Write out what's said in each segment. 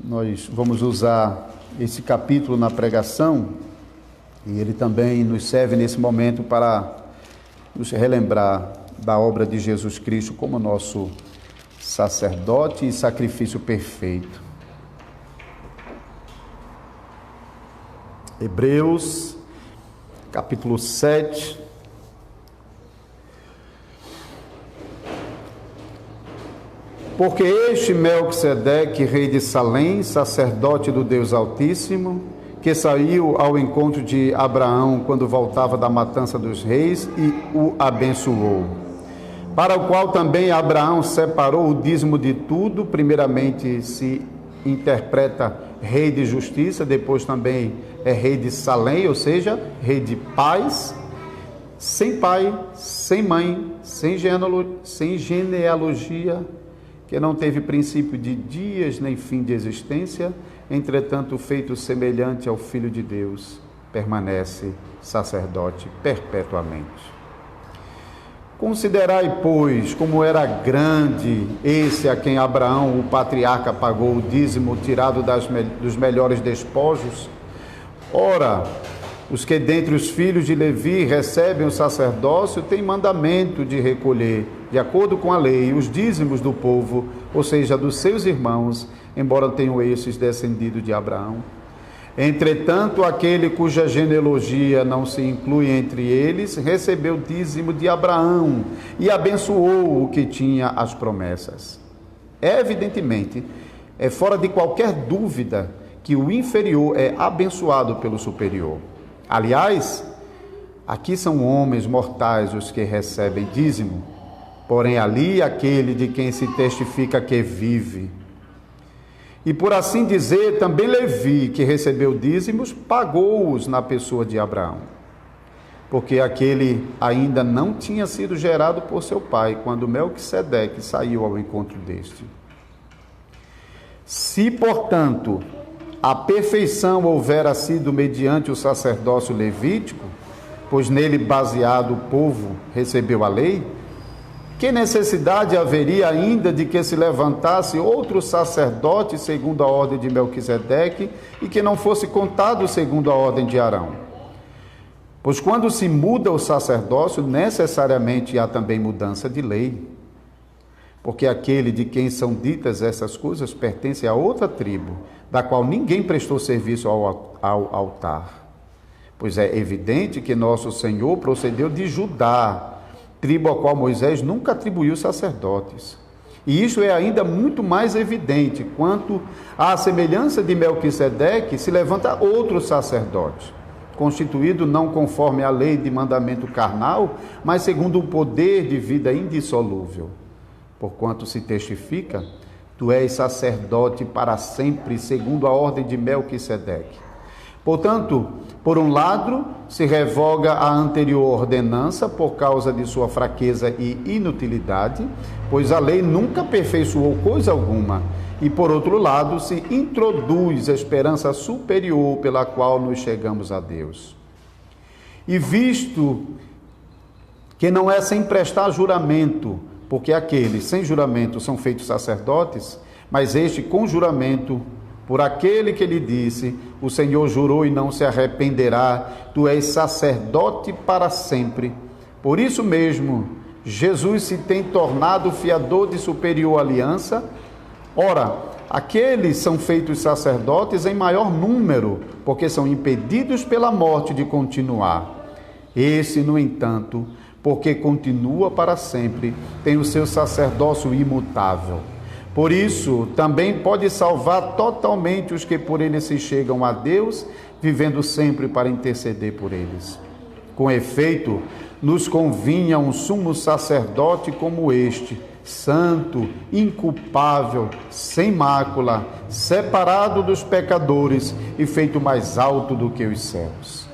Nós vamos usar esse capítulo na pregação e ele também nos serve nesse momento para nos relembrar da obra de Jesus Cristo como nosso sacerdote e sacrifício perfeito. Hebreus, capítulo 7. Porque este Melquisedeque, rei de Salém, sacerdote do Deus Altíssimo, que saiu ao encontro de Abraão quando voltava da matança dos reis e o abençoou, para o qual também Abraão separou o dízimo de tudo. Primeiramente se interpreta rei de justiça, depois também é rei de Salém, ou seja, rei de paz, sem pai, sem mãe, sem genealogia, que não teve princípio de dias nem fim de existência, entretanto feito semelhante ao Filho de Deus, permanece sacerdote perpetuamente. Considerai, pois, como era grande esse a quem Abraão, o patriarca, pagou o dízimo tirado dos melhores despojos. Ora, os que dentre os filhos de Levi recebem o sacerdócio têm mandamento de recolher, de acordo com a lei, os dízimos do povo, ou seja, dos seus irmãos, embora tenham esses descendido de Abraão. Entretanto, aquele cuja genealogia não se inclui entre eles, recebeu o dízimo de Abraão e abençoou o que tinha as promessas. Evidentemente, é fora de qualquer dúvida que o inferior é abençoado pelo superior. Aliás, aqui são homens mortais os que recebem dízimo, porém ali aquele de quem se testifica que vive. E por assim dizer, também Levi, que recebeu dízimos, pagou-os na pessoa de Abraão, porque aquele ainda não tinha sido gerado por seu pai, quando Melquisedeque saiu ao encontro deste. Se, portanto, a perfeição houvera sido mediante o sacerdócio levítico, pois nele baseado o povo recebeu a lei, que necessidade haveria ainda de que se levantasse outro sacerdote segundo a ordem de Melquisedeque e que não fosse contado segundo a ordem de Arão? Pois quando se muda o sacerdócio, necessariamente há também mudança de lei, porque aquele de quem são ditas essas coisas pertence a outra tribo, da qual ninguém prestou serviço ao altar. Pois é evidente que nosso Senhor procedeu de Judá, tribo a qual Moisés nunca atribuiu sacerdotes. E isso é ainda muito mais evidente quanto à semelhança de Melquisedeque se levanta outro sacerdote, constituído não conforme a lei de mandamento carnal, mas segundo o poder de vida indissolúvel. Porquanto se testifica, tu és sacerdote para sempre, segundo a ordem de Melquisedeque. Portanto, por um lado, se revoga a anterior ordenança por causa de sua fraqueza e inutilidade, pois a lei nunca aperfeiçoou coisa alguma. E por outro lado, se introduz a esperança superior pela qual nos chegamos a Deus. E visto que não é sem prestar juramento, porque aqueles sem juramento são feitos sacerdotes, mas este com juramento, por aquele que lhe disse, o Senhor jurou e não se arrependerá, tu és sacerdote para sempre. Por isso mesmo, Jesus se tem tornado fiador de superior aliança. Ora, aqueles são feitos sacerdotes em maior número, porque são impedidos pela morte de continuar. Esse, no entanto, porque continua para sempre, tem o seu sacerdócio imutável. Por isso, também pode salvar totalmente os que por ele se chegam a Deus, vivendo sempre para interceder por eles. Com efeito, nos convinha um sumo sacerdote como este, santo, inculpável, sem mácula, separado dos pecadores e feito mais alto do que os céus,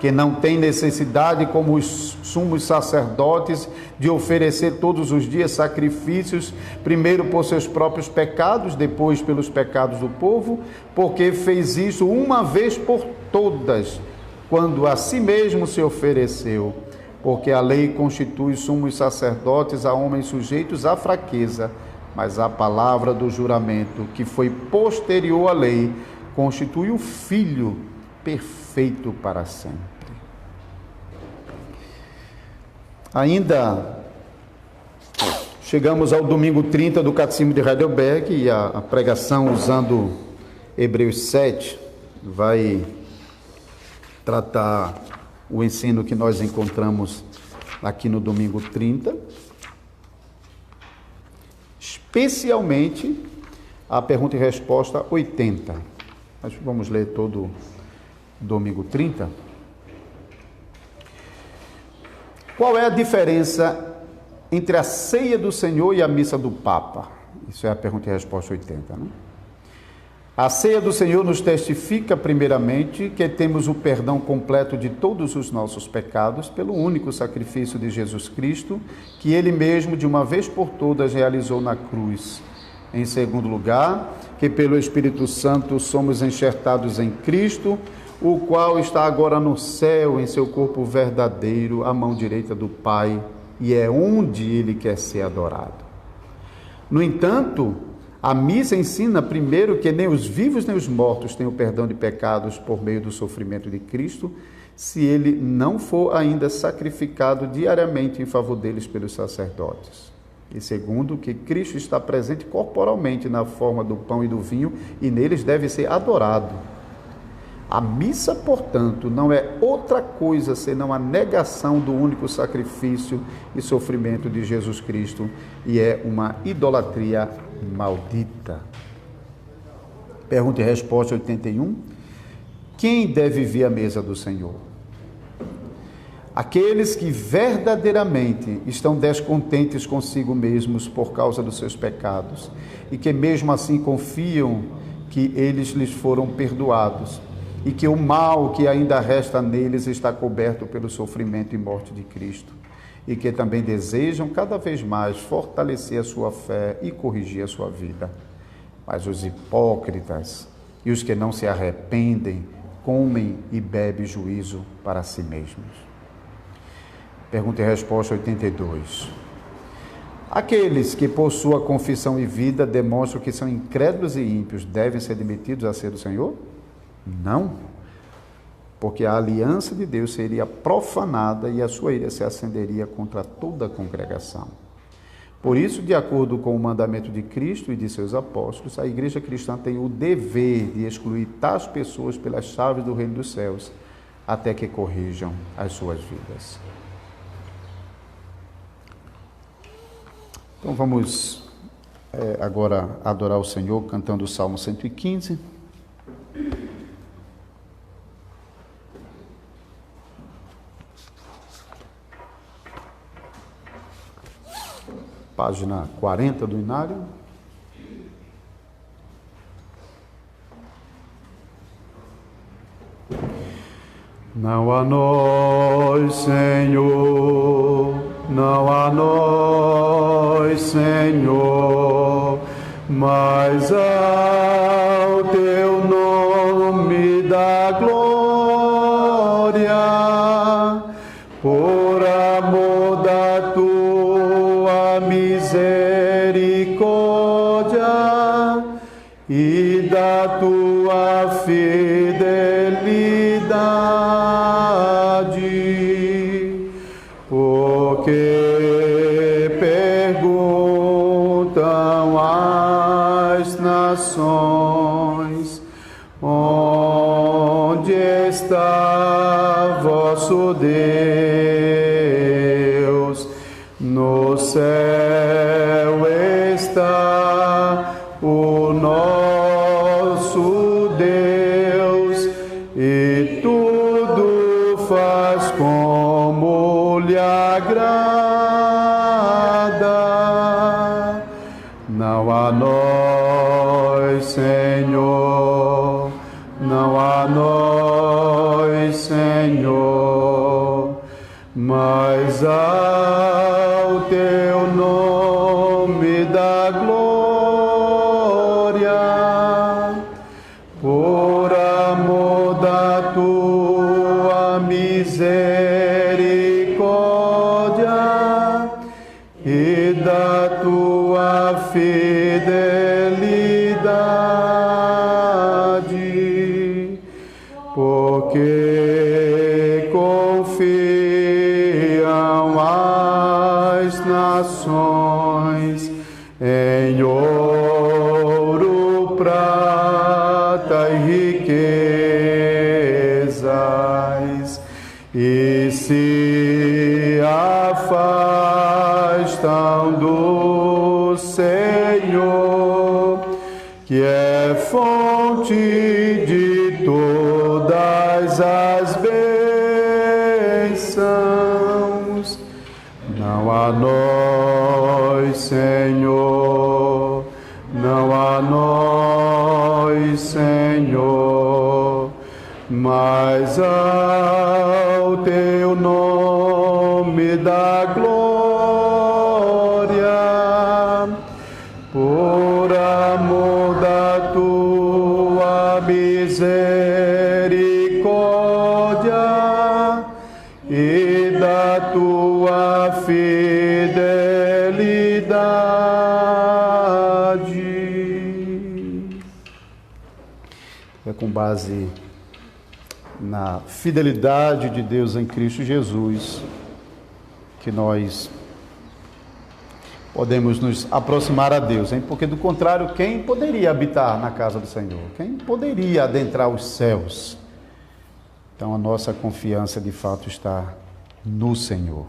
que não tem necessidade, como os sumos sacerdotes, de oferecer todos os dias sacrifícios, primeiro por seus próprios pecados, depois pelos pecados do povo, porque fez isso uma vez por todas, quando a si mesmo se ofereceu, porque a lei constitui sumos sacerdotes a homens sujeitos à fraqueza, mas a palavra do juramento, que foi posterior à lei, constitui o Filho perfeito para sempre. Ainda chegamos ao domingo 30 do Catecismo de Heidelberg, e a pregação usando Hebreus 7 vai tratar o ensino que nós encontramos aqui no domingo 30, especialmente a pergunta e resposta 80. Mas vamos ler todo domingo 30. Qual é a diferença entre a ceia do Senhor e a missa do Papa? Isso é a pergunta e resposta 80, né? A ceia do Senhor nos testifica, primeiramente, que temos o perdão completo de todos os nossos pecados pelo único sacrifício de Jesus Cristo, que Ele mesmo, de uma vez por todas, realizou na cruz. Em segundo lugar, que pelo Espírito Santo somos enxertados em Cristo, o qual está agora no céu, em seu corpo verdadeiro, à mão direita do Pai, e é onde Ele quer ser adorado. No entanto, a missa ensina primeiro que nem os vivos nem os mortos têm o perdão de pecados por meio do sofrimento de Cristo, se Ele não for ainda sacrificado diariamente em favor deles pelos sacerdotes. E segundo, que Cristo está presente corporalmente na forma do pão e do vinho, e neles deve ser adorado. A missa, portanto, não é outra coisa senão a negação do único sacrifício e sofrimento de Jesus Cristo, e é uma idolatria maldita. Pergunta e resposta 81. Quem deve vir à mesa do Senhor? Aqueles que verdadeiramente estão descontentes consigo mesmos por causa dos seus pecados e que mesmo assim confiam que eles lhes foram perdoados e que o mal que ainda resta neles está coberto pelo sofrimento e morte de Cristo, e que também desejam cada vez mais fortalecer a sua fé e corrigir a sua vida. Mas os hipócritas e os que não se arrependem comem e bebem juízo para si mesmos. Pergunta e resposta 82. Aqueles que por sua confissão e vida demonstram que são incrédulos e ímpios devem ser admitidos a ser do Senhor? Não, porque a aliança de Deus seria profanada e a sua ira se acenderia contra toda a congregação. Por isso, de acordo com o mandamento de Cristo e de seus apóstolos, a igreja cristã tem o dever de excluir tais pessoas pelas chaves do reino dos céus, até que corrijam as suas vidas. Então vamos agora adorar o Senhor cantando o Salmo 115. Página 40 do Inário. Não a nós, Senhor, não a nós, Senhor, mas ao teu nome da glória, por amor da tua misericórdia e da tua fidelidade, porque perguntam as nações: onde está vosso Deus? No céu está o nosso Deus, e tudo faz como lhe agrada. Não a nós, Senhor, não a nós, Senhor, mas ao teu nome da glória, por amor da tua misericórdia e da tua fidelidade, porque confiam as nações em ouro, prata e riquezas, e se afastam do Senhor, que é fonte de todas as bênçãos. Não a nós, Senhor, não a nós, Senhor, mas ao teu nome da glória, por amor da tua misericórdia e da tua fidelidade. É com base na fidelidade de Deus em Cristo Jesus que nós podemos nos aproximar a Deus, hein? Porque do contrário, quem poderia habitar na casa do Senhor? Quem poderia adentrar os céus? Então a nossa confiança de fato está no Senhor.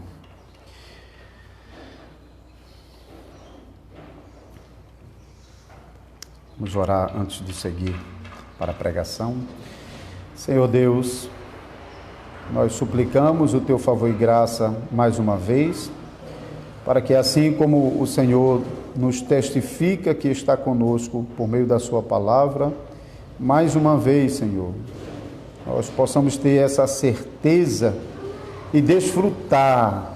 Vamos orar antes de seguir para a pregação. Senhor Deus, nós suplicamos o teu favor e graça mais uma vez, para que assim como o Senhor nos testifica que está conosco por meio da sua palavra, mais uma vez, Senhor, nós possamos ter essa certeza e desfrutar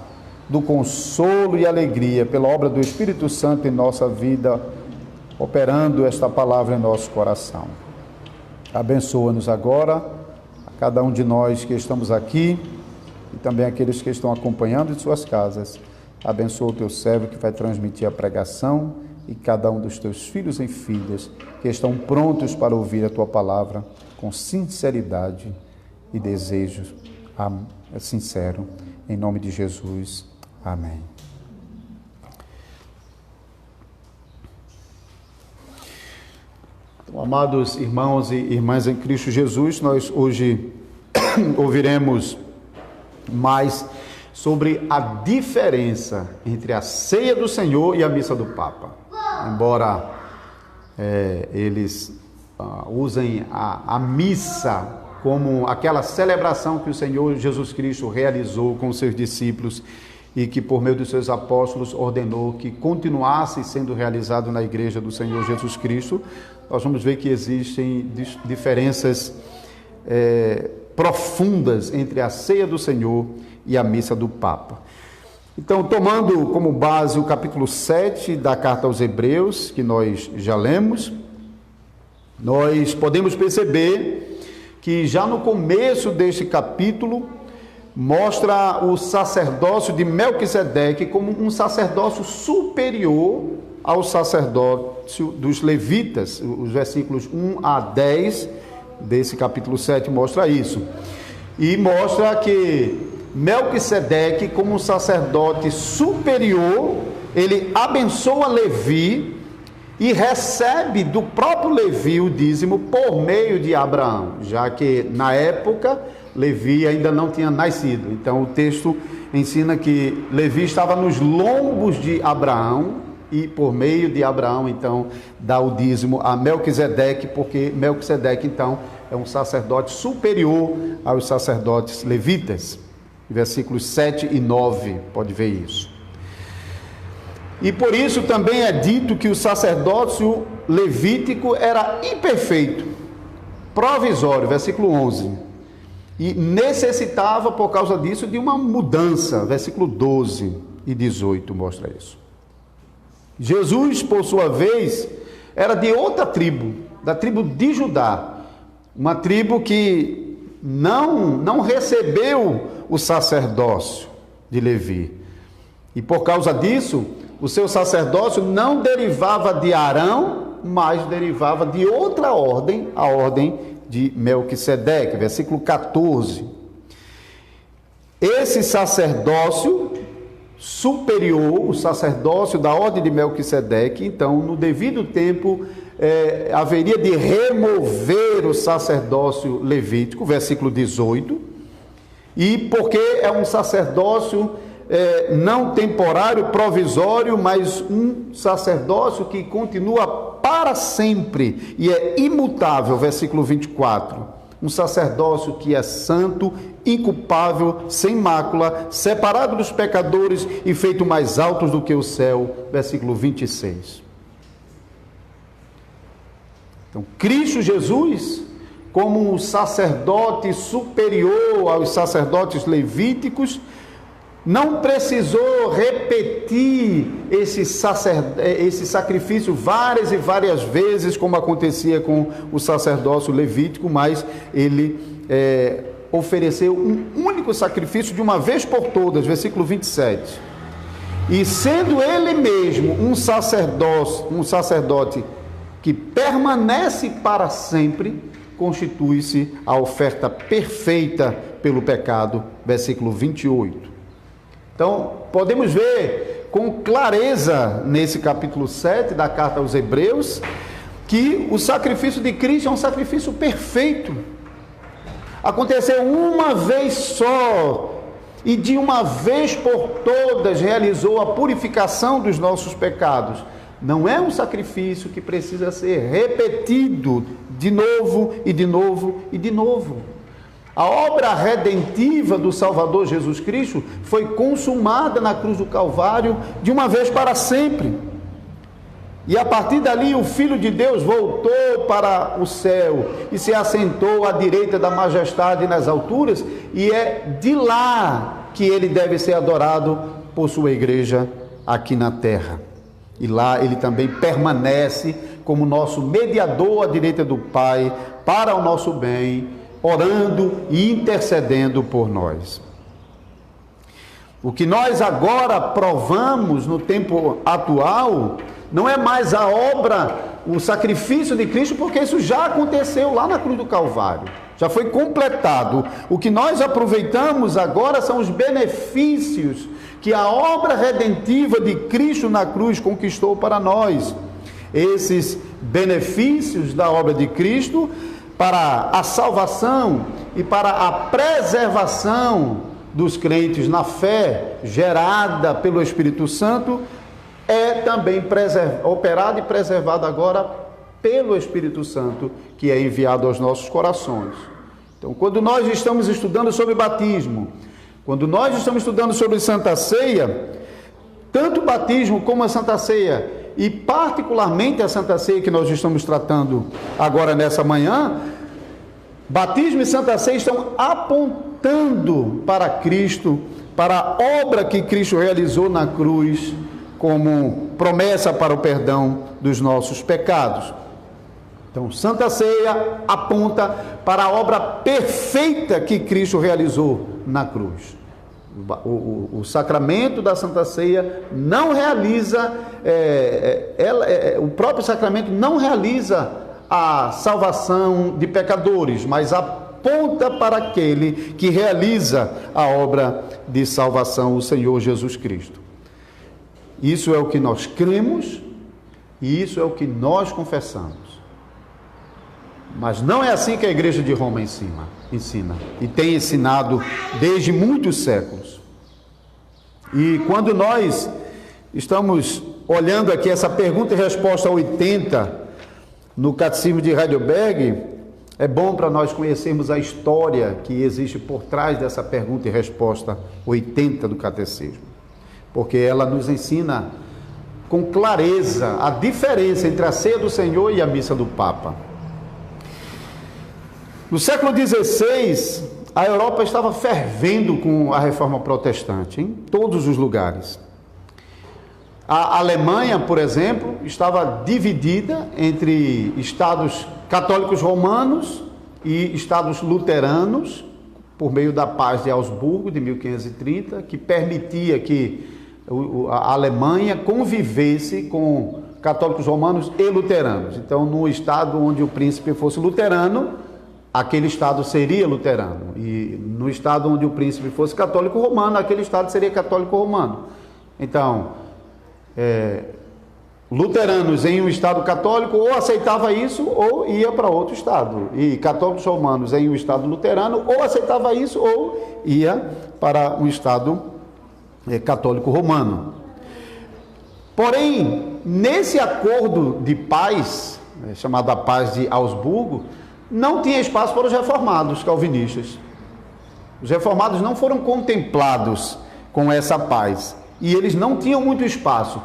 do consolo e alegria pela obra do Espírito Santo em nossa vida, operando esta palavra em nosso coração. Abençoa-nos agora, a cada um de nós que estamos aqui e também aqueles que estão acompanhando em suas casas. Abençoa o teu servo que vai transmitir a pregação e cada um dos teus filhos e filhas que estão prontos para ouvir a tua palavra com sinceridade e desejo sincero. Em nome de Jesus. Amém. Então, amados irmãos e irmãs em Cristo Jesus, nós hoje ouviremos mais sobre a diferença entre a ceia do Senhor e a missa do Papa. Embora eles usem a missa como aquela celebração que o Senhor Jesus Cristo realizou com os seus discípulos e que por meio dos seus apóstolos ordenou que continuasse sendo realizado na igreja do Senhor Jesus Cristo, nós vamos ver que existem diferenças profundas entre a ceia do Senhor e a missa do Papa. Então, tomando como base o capítulo 7 da carta aos Hebreus, que nós já lemos, nós podemos perceber que já no começo deste capítulo mostra o sacerdócio de Melquisedeque como um sacerdócio superior ao sacerdócio dos levitas. Os versículos 1 a 10 desse capítulo 7 mostra isso. E mostra que Melquisedeque, como um sacerdote superior, ele abençoa Levi e recebe do próprio Levi o dízimo por meio de Abraão, já que na época Levi ainda não tinha nascido. Então o texto ensina que Levi estava nos lombos de Abraão e por meio de Abraão então dá o dízimo a Melquisedeque, porque Melquisedeque então é um sacerdote superior aos sacerdotes levitas. Versículos 7 e 9, pode ver isso. E por isso também é dito que o sacerdócio levítico era imperfeito, provisório, versículo 11. e necessitava, por causa disso, de uma mudança. Versículo 12 e 18 mostra isso. Jesus, por sua vez, era de outra tribo, da tribo de Judá, uma tribo que não recebeu o sacerdócio de Levi. E por causa disso, o seu sacerdócio não derivava de Arão, mas derivava de outra ordem, a ordem de Melquisedeque, versículo 14. Esse sacerdócio superior, o sacerdócio da ordem de Melquisedeque, então, no devido tempo, haveria de remover o sacerdócio levítico, versículo 18, e porque é um sacerdócio não temporário, provisório, mas um sacerdócio que continua para sempre e é imutável, versículo 24. Um sacerdócio que é santo, inculpável, sem mácula, separado dos pecadores e feito mais altos do que o céu, versículo 26. Então, Cristo Jesus, como um sacerdote superior aos sacerdotes levíticos, não precisou repetir esse sacrifício várias e várias vezes, como acontecia com o sacerdócio levítico, mas ele ofereceu um único sacrifício de uma vez por todas, versículo 27. E sendo ele mesmo um sacerdote que permanece para sempre, constitui-se a oferta perfeita pelo pecado, versículo 28. Então, podemos ver com clareza nesse capítulo 7 da carta aos Hebreus, que o sacrifício de Cristo é um sacrifício perfeito. Aconteceu uma vez só, e de uma vez por todas realizou a purificação dos nossos pecados. Não é um sacrifício que precisa ser repetido de novo e de novo e de novo. A obra redentiva do Salvador Jesus Cristo foi consumada na cruz do Calvário de uma vez para sempre. E a partir dali o Filho de Deus voltou para o céu e se assentou à direita da majestade nas alturas, e é de lá que ele deve ser adorado por sua igreja aqui na terra. E lá ele também permanece como nosso mediador à direita do Pai para o nosso bem, orando e intercedendo por nós. O que nós agora provamos no tempo atual não é mais a obra, o sacrifício de Cristo, porque isso já aconteceu lá na cruz do Calvário, já foi completado. O que nós aproveitamos agora são os benefícios que a obra redentiva de Cristo na cruz conquistou para nós. Esses benefícios da obra de Cristo para a salvação e para a preservação dos crentes na fé gerada pelo Espírito Santo é também operado e preservado agora pelo Espírito Santo, que é enviado aos nossos corações. Então, quando nós estamos estudando sobre batismo, quando nós estamos estudando sobre Santa Ceia, tanto o batismo como a Santa Ceia, e particularmente a Santa Ceia que nós estamos tratando agora nessa manhã, batismo e Santa Ceia estão apontando para Cristo, para a obra que Cristo realizou na cruz, como promessa para o perdão dos nossos pecados. Então, Santa Ceia aponta para a obra perfeita que Cristo realizou na cruz. O sacramento da Santa Ceia não realiza, o próprio sacramento não realiza a salvação de pecadores, mas aponta para aquele que realiza a obra de salvação, o Senhor Jesus Cristo. Isso é o que nós cremos e isso é o que nós confessamos. Mas não é assim que a Igreja de Roma ensina e tem ensinado desde muitos séculos. E quando nós estamos olhando aqui essa pergunta e resposta 80 no Catecismo de Heidelberg, é bom para nós conhecermos a história que existe por trás dessa pergunta e resposta 80 do Catecismo, porque ela nos ensina com clareza a diferença entre a ceia do Senhor e a missa do Papa. No século XVI, a Europa estava fervendo com a reforma protestante, em todos os lugares. A Alemanha, por exemplo, estava dividida entre estados católicos romanos e estados luteranos, por meio da Paz de Augsburgo, de 1530, que permitia que a Alemanha convivesse com católicos romanos e luteranos. Então, no estado onde o príncipe fosse luterano, aquele estado seria luterano. E no estado onde o príncipe fosse católico romano, aquele estado seria católico romano. Então, luteranos em um estado católico ou aceitava isso ou ia para outro estado. E católicos romanos em um estado luterano ou aceitava isso ou ia para um estado católico romano. Porém, nesse acordo de paz, chamado a Paz de Augsburgo, não tinha espaço para os reformados calvinistas. Os reformados não foram contemplados com essa paz. E eles não tinham muito espaço,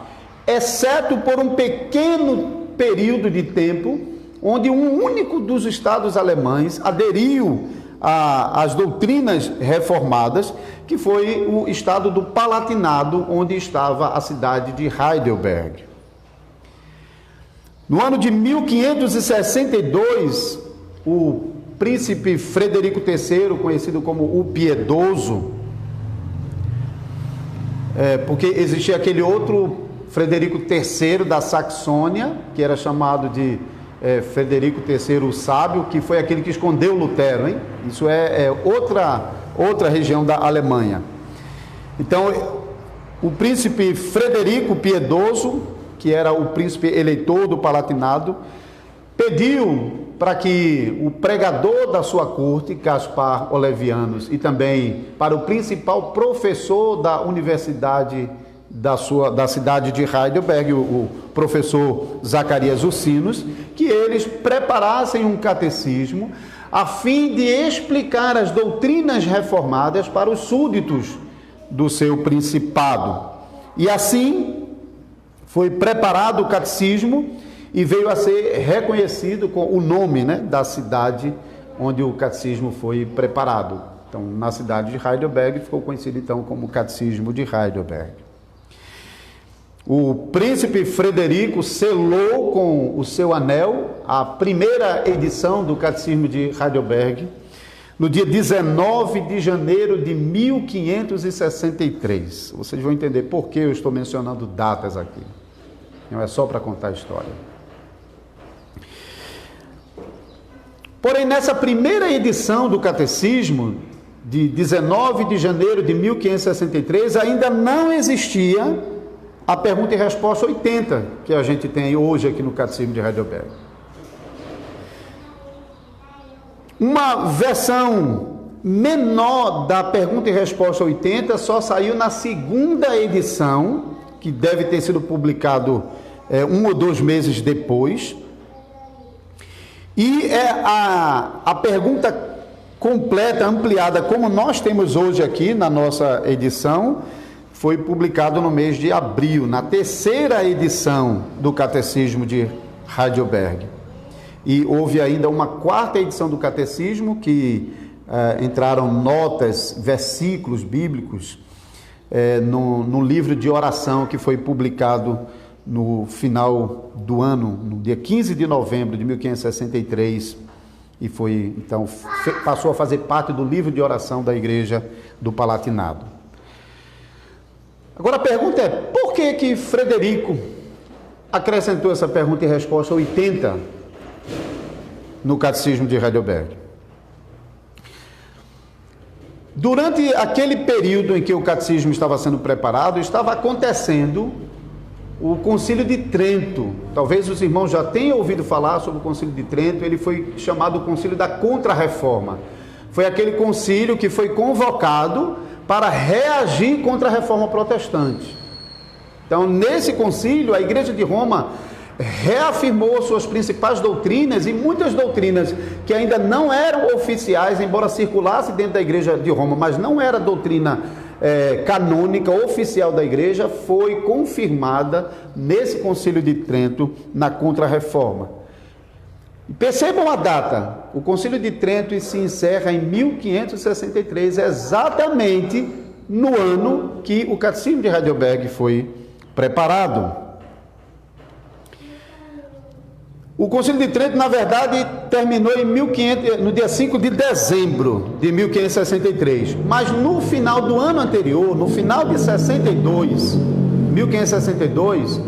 exceto por um pequeno período de tempo, onde um único dos estados alemães aderiu às doutrinas reformadas, que foi o estado do Palatinado, onde estava a cidade de Heidelberg. No ano de 1562, o príncipe Frederico III, conhecido como o Piedoso, porque existia aquele outro Frederico III da Saxônia, que era chamado de Frederico III o Sábio, que foi aquele que escondeu Lutero, hein? Isso é outra região da Alemanha. Então, o príncipe Frederico Piedoso, que era o príncipe eleitor do Palatinado, pediu para que o pregador da sua corte, Caspar Olevianus, e também para o principal professor da universidade da cidade de Heidelberg, o professor Zacarias Ursinos, que eles preparassem um catecismo a fim de explicar as doutrinas reformadas para os súditos do seu principado. E assim foi preparado o catecismo e veio a ser reconhecido com o nome, da cidade onde o catecismo foi preparado. Então, na cidade de Heidelberg, ficou conhecido então como Catecismo de Heidelberg. O príncipe Frederico selou com o seu anel a primeira edição do Catecismo de Heidelberg, no dia 19 de janeiro de 1563. Vocês vão entender por que eu estou mencionando datas aqui. Não é só para contar a história. Porém, nessa primeira edição do Catecismo, de 19 de janeiro de 1563, ainda não existia a pergunta e resposta 80, que a gente tem hoje aqui no Catecismo de Heidelberg. Uma versão menor da pergunta e resposta 80 só saiu na segunda edição, que deve ter sido publicado 1 ou 2 meses depois. E a pergunta completa, ampliada, como nós temos hoje aqui na nossa edição, foi publicado no mês de abril, na terceira edição do Catecismo de Heidelberg. E houve ainda uma quarta edição do Catecismo, que entraram notas, versículos bíblicos, no livro de oração que foi publicado no final do ano, no dia 15 de novembro de 1563, e foi, então, passou a fazer parte do livro de oração da Igreja do Palatinado. Agora a pergunta é, por que Frederico acrescentou essa pergunta e resposta 80 no Catecismo de Heidelberg? Durante aquele período em que o catecismo estava sendo preparado, estava acontecendo o Concílio de Trento. Talvez os irmãos já tenham ouvido falar sobre o Concílio de Trento. Ele foi chamado o Concílio da Contra-Reforma. Foi aquele concílio que foi convocado para reagir contra a reforma protestante. Então, nesse concílio, a Igreja de Roma reafirmou suas principais doutrinas, e muitas doutrinas que ainda não eram oficiais, embora circulasse dentro da Igreja de Roma, mas não era doutrina canônica, oficial da Igreja, foi confirmada nesse Concílio de Trento, na Contra-Reforma. Percebam a data. O Concílio de Trento se encerra em 1563, exatamente no ano que o Catecismo de Heidelberg foi preparado. O Concílio de Trento, na verdade, terminou no dia 5 de dezembro de 1563. Mas no final do ano anterior, no final de 1562,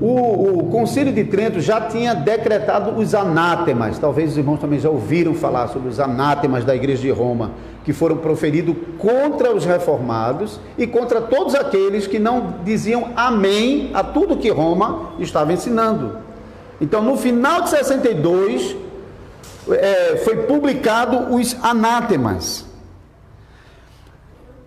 o Concílio de Trento já tinha decretado os anátemas. Talvez os irmãos também já ouviram falar sobre os anátemas da Igreja de Roma, que foram proferidos contra os reformados e contra todos aqueles que não diziam amém a tudo que Roma estava ensinando. Então, no final de 62, foi publicado os anátemas.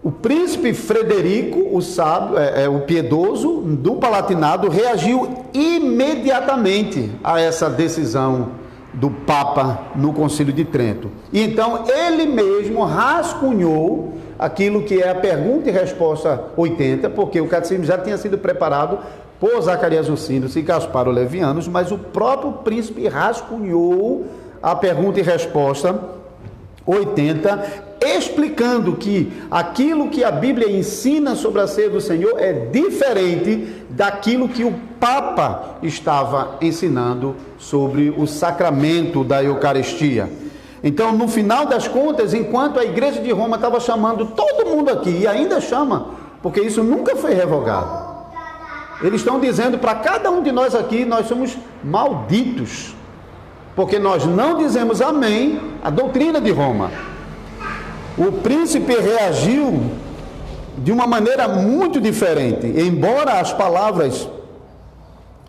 O príncipe Frederico, o sábio, o piedoso do Palatinado, reagiu imediatamente a essa decisão do Papa no Concílio de Trento. E então ele mesmo rascunhou aquilo que é a pergunta e resposta 80, porque o catecismo já tinha sido preparado por Zacarias Ursinos e Gaspar Olevianos, mas o próprio príncipe rascunhou a pergunta e resposta 80, explicando que aquilo que a Bíblia ensina sobre a ceia do Senhor é diferente daquilo que o Papa estava ensinando sobre o sacramento da Eucaristia. Então, no final das contas, enquanto a Igreja de Roma estava chamando todo mundo aqui, e ainda chama, porque isso nunca foi revogado, eles estão dizendo para cada um de nós aqui, nós somos malditos, porque nós não dizemos amém à doutrina de Roma. O príncipe reagiu de uma maneira muito diferente, embora as palavras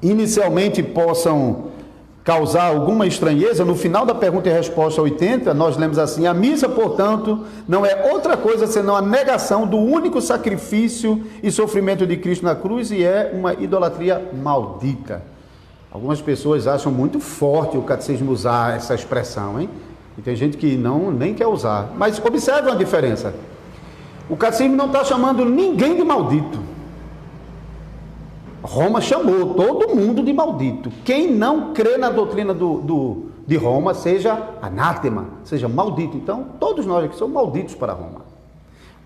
inicialmente possam causar alguma estranheza. No final da pergunta e resposta 80, nós lemos assim: a missa, portanto, não é outra coisa senão a negação do único sacrifício e sofrimento de Cristo na cruz, e é uma idolatria maldita. Algumas pessoas acham muito forte o catecismo usar essa expressão, hein? E tem gente que nem quer usar. Mas observe uma diferença. O catecismo não está chamando ninguém de maldito. Roma chamou todo mundo de maldito. Quem não crê na doutrina de Roma, seja anátema, seja maldito. Então, todos nós aqui somos malditos para Roma.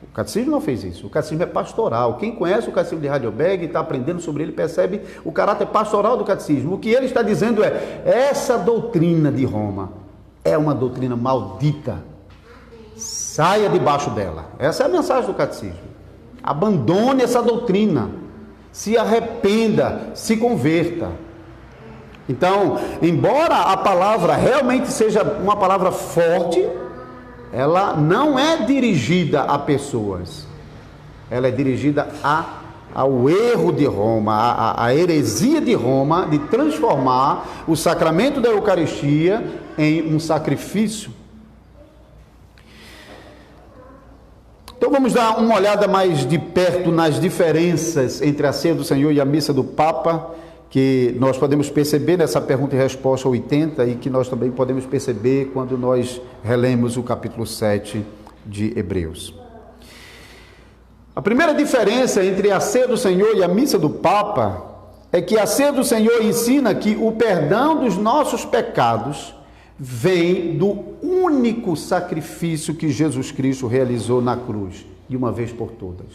O catecismo não fez isso. O catecismo é pastoral. Quem conhece o catecismo de Heidelberg e está aprendendo sobre ele, percebe o caráter pastoral do catecismo. O que ele está dizendo é: essa doutrina de Roma é uma doutrina maldita. Saia debaixo dela. Essa é a mensagem do catecismo. Abandone essa doutrina. Se arrependa, se converta. Então, embora a palavra realmente seja uma palavra forte, ela não é dirigida a pessoas. Ela é dirigida ao erro de Roma, à heresia de Roma, de transformar o sacramento da Eucaristia em um sacrifício. Então vamos dar uma olhada mais de perto nas diferenças entre a ceia do Senhor e a missa do Papa, que nós podemos perceber nessa pergunta e resposta 80 e que nós também podemos perceber quando nós relemos o capítulo 7 de Hebreus. A primeira diferença entre a ceia do Senhor e a missa do Papa é que a ceia do Senhor ensina que o perdão dos nossos pecados vem do único sacrifício que Jesus Cristo realizou na cruz, de uma vez por todas.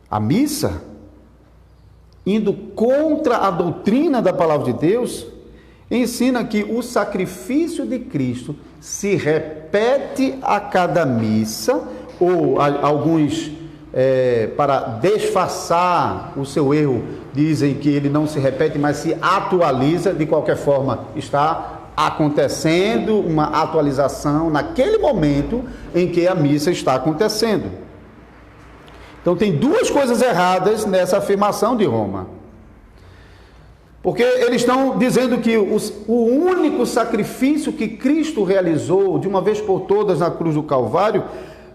A missa, indo contra a doutrina da palavra de Deus, ensina que o sacrifício de Cristo se repete a cada missa, ou alguns, para disfarçar o seu erro, dizem que ele não se repete, mas se atualiza. De qualquer forma, está acontecendo uma atualização naquele momento em que a missa está acontecendo. Então tem duas coisas erradas nessa afirmação de Roma, porque eles estão dizendo que o único sacrifício que Cristo realizou de uma vez por todas na cruz do Calvário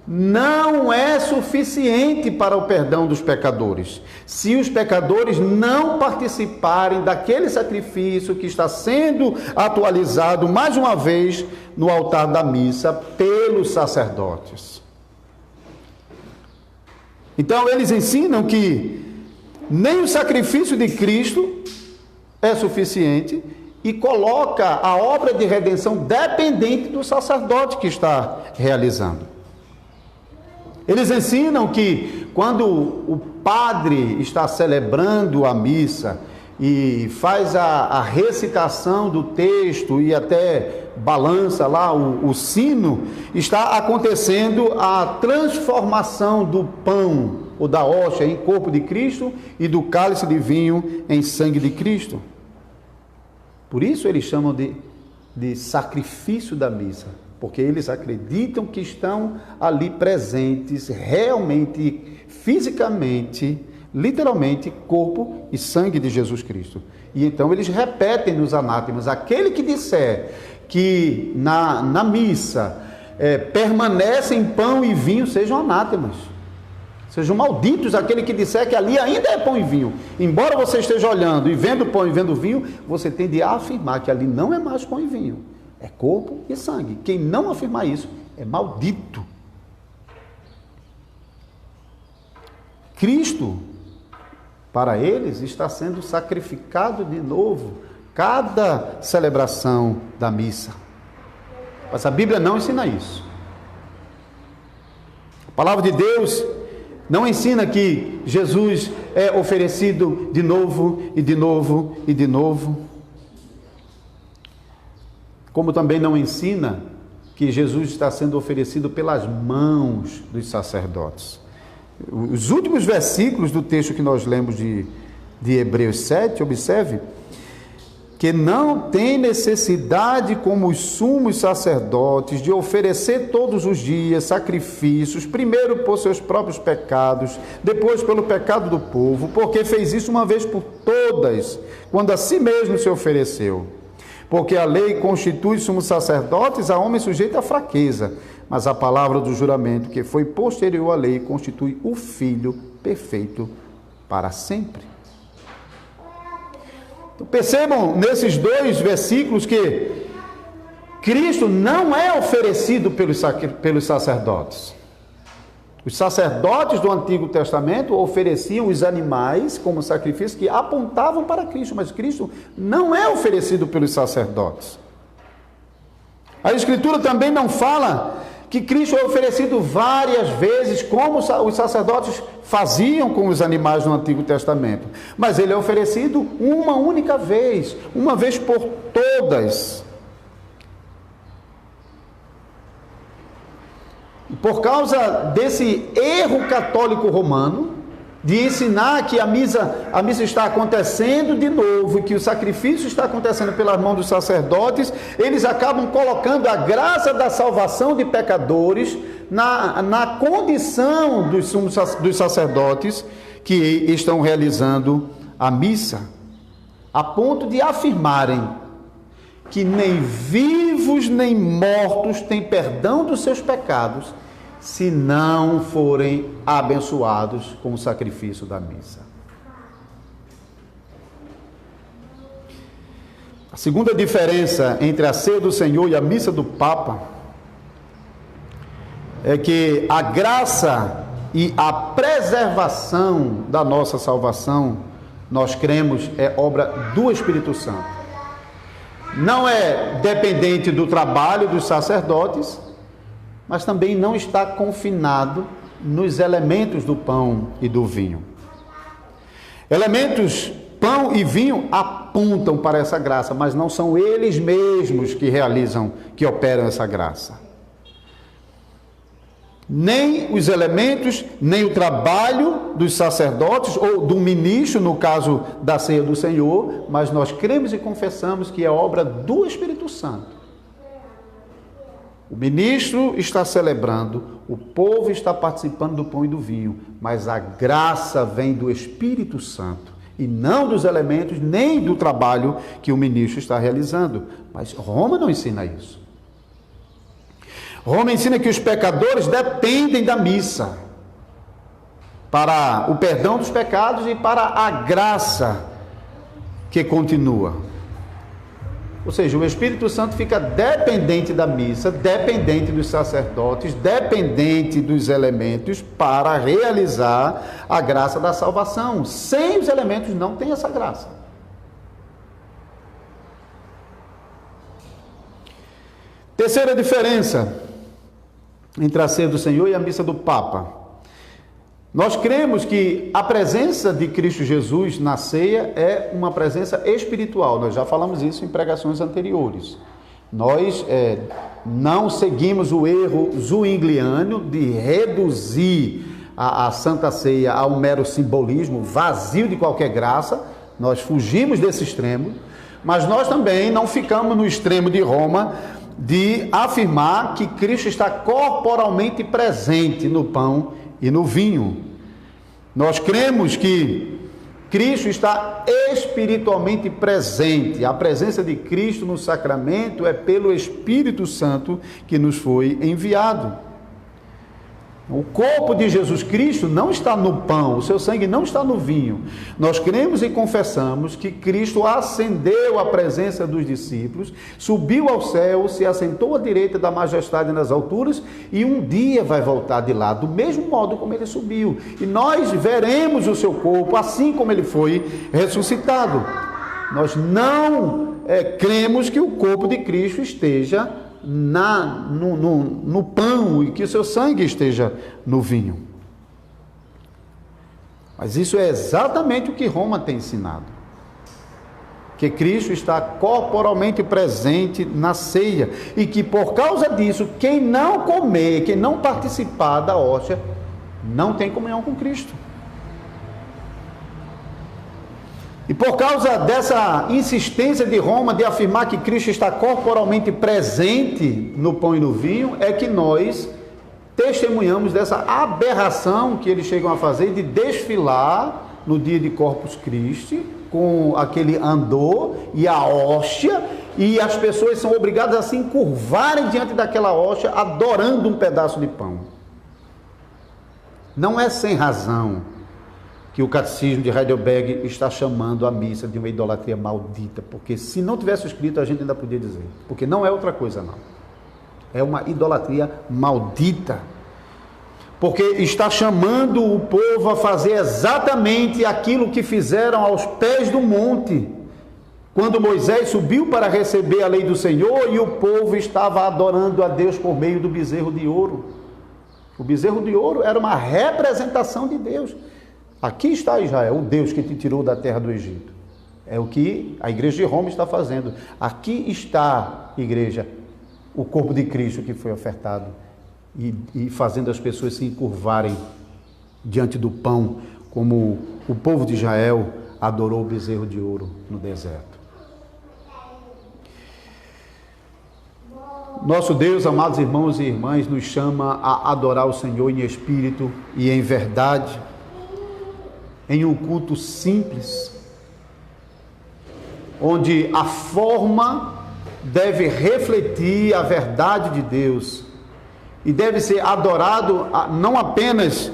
não é suficiente para o perdão dos pecadores, se os pecadores não participarem daquele sacrifício que está sendo atualizado mais uma vez no altar da missa pelos sacerdotes. Então eles ensinam que nem o sacrifício de Cristo é suficiente e coloca a obra de redenção dependente do sacerdote que está realizando. Eles ensinam que quando o padre está celebrando a missa e faz a recitação do texto e até balança lá o sino, está acontecendo a transformação do pão ou da hóstia em corpo de Cristo e do cálice de vinho em sangue de Cristo. Por isso eles chamam de sacrifício da missa, porque eles acreditam que estão ali presentes realmente, fisicamente, literalmente, corpo e sangue de Jesus Cristo. E então eles repetem nos anátemas: aquele que disser que na missa permanecem pão e vinho, sejam anátemas, sejam malditos aquele que disser que ali ainda é pão e vinho. Embora você esteja olhando e vendo pão e vendo vinho, você tende a afirmar que ali não é mais pão e vinho, é corpo e sangue. Quem não afirmar isso é maldito. Cristo, para eles, está sendo sacrificado de novo cada celebração da missa. Mas a Bíblia não ensina isso. A palavra de Deus não ensina que Jesus é oferecido de novo e de novo e de novo. Como também não ensina que Jesus está sendo oferecido pelas mãos dos sacerdotes. Os últimos versículos do texto que nós lemos de Hebreus 7, observe que não tem necessidade, como os sumos sacerdotes, de oferecer todos os dias sacrifícios, primeiro por seus próprios pecados, depois pelo pecado do povo, porque fez isso uma vez por todas, quando a si mesmo se ofereceu. Porque a lei constitui sumos sacerdotes a homem sujeito à fraqueza, mas a palavra do juramento, que foi posterior à lei, constitui o Filho perfeito para sempre. Então, percebam nesses dois versículos que Cristo não é oferecido pelos sacerdotes. Os sacerdotes do Antigo Testamento ofereciam os animais como sacrifício que apontavam para Cristo, mas Cristo não é oferecido pelos sacerdotes. A Escritura também não fala que Cristo é oferecido várias vezes, como os sacerdotes faziam com os animais no Antigo Testamento. Mas ele é oferecido uma única vez, uma vez por todas. E por causa desse erro católico romano, de ensinar que a missa está acontecendo de novo e que o sacrifício está acontecendo pelas mãos dos sacerdotes, eles acabam colocando a graça da salvação de pecadores na condição dos sacerdotes que estão realizando a missa, a ponto de afirmarem que nem vivos nem mortos têm perdão dos seus pecados, se não forem abençoados com o sacrifício da missa. A segunda diferença entre a ceia do Senhor e a missa do Papa é que a graça e a preservação da nossa salvação, nós cremos, é obra do Espírito Santo. Não é dependente do trabalho dos sacerdotes, mas também não está confinado nos elementos do pão e do vinho. Elementos, pão e vinho, apontam para essa graça, mas não são eles mesmos que realizam, que operam essa graça. Nem os elementos, nem o trabalho dos sacerdotes ou do ministro, no caso da ceia do Senhor, mas nós cremos e confessamos que é obra do Espírito Santo. O ministro está celebrando, o povo está participando do pão e do vinho, mas a graça vem do Espírito Santo e não dos elementos nem do trabalho que o ministro está realizando. Mas Roma não ensina isso. Roma ensina que os pecadores dependem da missa para o perdão dos pecados e para a graça que continua. Ou seja, o Espírito Santo fica dependente da missa, dependente dos sacerdotes, dependente dos elementos para realizar a graça da salvação. Sem os elementos não tem essa graça. Terceira diferença entre a ceia do Senhor e a missa do Papa. Nós cremos que a presença de Cristo Jesus na ceia é uma presença espiritual. Nós já falamos isso em pregações anteriores. Nós não seguimos o erro zwingliano de reduzir a Santa Ceia a um mero simbolismo vazio de qualquer graça. Nós fugimos desse extremo, mas nós também não ficamos no extremo de Roma de afirmar que Cristo está corporalmente presente no pão e no vinho. Nós cremos que Cristo está espiritualmente presente. A presença de Cristo no sacramento é pelo Espírito Santo que nos foi enviado. O corpo de Jesus Cristo não está no pão, o seu sangue não está no vinho. Nós cremos e confessamos que Cristo ascendeu à presença dos discípulos, subiu ao céu, se assentou à direita da majestade nas alturas e um dia vai voltar de lá, do mesmo modo como ele subiu. E nós veremos o seu corpo assim como ele foi ressuscitado. Nós não cremos que o corpo de Cristo esteja no pão e que o seu sangue esteja no vinho. Mas isso é exatamente o que Roma tem ensinado. Que Cristo está corporalmente presente na ceia e que por causa disso, quem não comer, quem não participar da hóstia, não tem comunhão com Cristo. E por causa dessa insistência de Roma de afirmar que Cristo está corporalmente presente no pão e no vinho, é que nós testemunhamos dessa aberração que eles chegam a fazer de desfilar no dia de Corpus Christi, com aquele andor e a hóstia, e as pessoas são obrigadas a se encurvarem diante daquela hóstia, adorando um pedaço de pão. Não é sem razão que o Catecismo de Heidelberg está chamando a missa de uma idolatria maldita, porque se não tivesse escrito a gente ainda podia dizer, porque não é outra coisa não, é uma idolatria maldita, porque está chamando o povo a fazer exatamente aquilo que fizeram aos pés do monte, quando Moisés subiu para receber a lei do Senhor e o povo estava adorando a Deus por meio do bezerro de ouro. O bezerro de ouro era uma representação de Deus. Aqui está Israel, o Deus que te tirou da terra do Egito. É o que a igreja de Roma está fazendo. Aqui está, igreja, o corpo de Cristo que foi ofertado e fazendo as pessoas se encurvarem diante do pão, como o povo de Israel adorou o bezerro de ouro no deserto. Nosso Deus, amados irmãos e irmãs, nos chama a adorar o Senhor em espírito e em verdade, em um culto simples, onde a forma deve refletir a verdade de Deus e deve ser adorado não apenas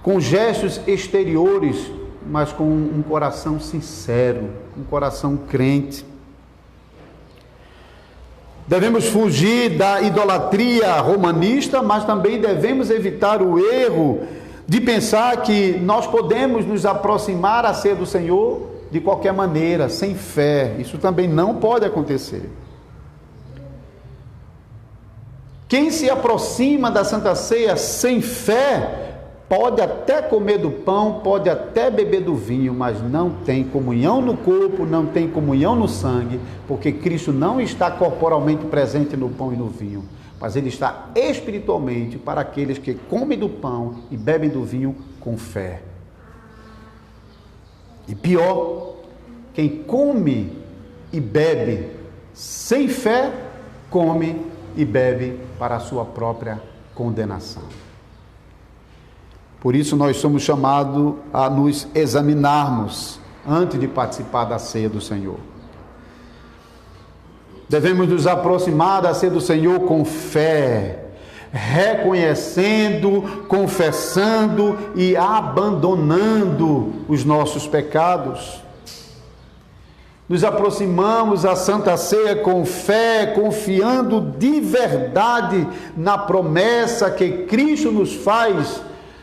com gestos exteriores, mas com um coração sincero, um coração crente. Devemos fugir da idolatria romanista, mas também devemos evitar o erro de pensar que nós podemos nos aproximar à ceia do Senhor de qualquer maneira, sem fé. Isso também não pode acontecer. Quem se aproxima da Santa Ceia sem fé, pode até comer do pão, pode até beber do vinho, mas não tem comunhão no corpo, não tem comunhão no sangue, porque Cristo não está corporalmente presente no pão e no vinho, mas ele está espiritualmente para aqueles que comem do pão e bebem do vinho com fé. E pior, quem come e bebe sem fé, come e bebe para a sua própria condenação. Por isso nós somos chamados a nos examinarmos antes de participar da ceia do Senhor. Devemos nos aproximar da ceia do Senhor com fé, reconhecendo, confessando e abandonando os nossos pecados. Nos aproximamos à Santa Ceia com fé, confiando de verdade na promessa que Cristo nos faz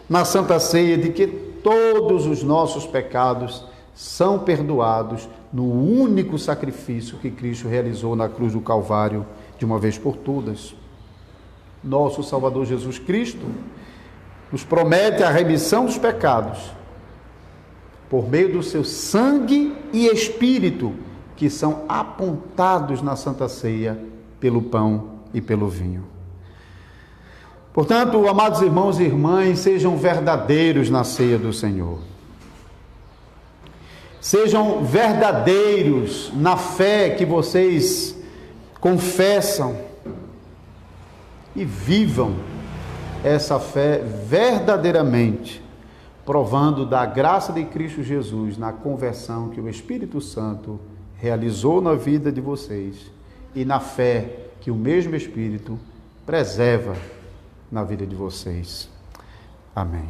na Santa Ceia de que todos os nossos pecados são perdoados no único sacrifício que Cristo realizou na cruz do Calvário, de uma vez por todas. Nosso Salvador Jesus Cristo nos promete a remissão dos pecados por meio do seu sangue e espírito, que são apontados na Santa Ceia pelo pão e pelo vinho. Portanto, amados irmãos e irmãs, sejam verdadeiros na ceia do Senhor. Sejam verdadeiros na fé que vocês confessam e vivam essa fé verdadeiramente, provando da graça de Cristo Jesus na conversão que o Espírito Santo realizou na vida de vocês e na fé que o mesmo Espírito preserva na vida de vocês. Amém.